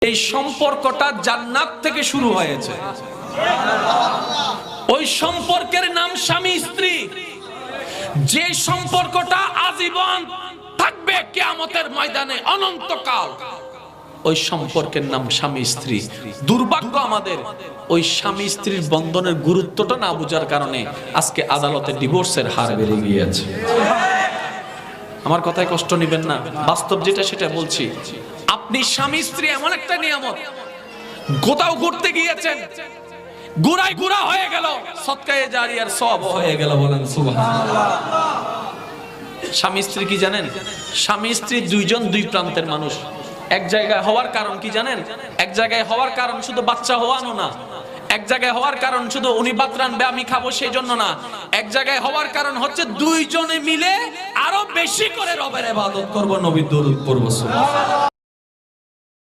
এই সম্পর্কটা জান্নাত থেকে শুরু হয়েছে। ওই সম্পর্কের নাম স্বামী স্ত্রী, যে সম্পর্কটা আজীবন থাকবে কিয়ামতের ময়দানে অনন্তকাল, ওই সম্পর্কের নাম স্বামী স্ত্রী। দুর্ভাগ্য আমাদের ওই স্বামী স্ত্রীর বন্ধনের গুরুত্বটা না বুঝার কারণে আজকে আদালতে ডিভোর্সের হার বেড়ে গিয়েছে। আমার কথায় কষ্ট নেবেন না, বাস্তব যেটা সেটা বলছি। আপনি স্বামী স্ত্রী এমন একটা নিয়ামত, কোথাও ঘুরতে গিয়েছেন, ঘুরায় ঘুরা হয়ে গেল, সদকায়ে জারিয়ার সওয়াব হয়ে গেল, বলেন সুবহানাল্লাহ। স্বামী স্ত্রী কি জানেন? স্বামী স্ত্রী দুইজন দুই প্রান্তের মানুষ। এক জায়গায় হওয়ার কারণ কি জানেন? এক জায়গায় হওয়ার কারণ শুধু বাচ্চা হওয়ানো না, এক জায়গায় হওয়ার কারণ শুধু উনি ভাত রান্নবে আমি খাবো সেই জন্য না, এক জায়গায় হওয়ার কারণ হচ্ছে দুইজনে মিলে আরো বেশি করে রবের ইবাদত করব, নবীর দরুদ পড়ব। সুবহানাল্লাহ।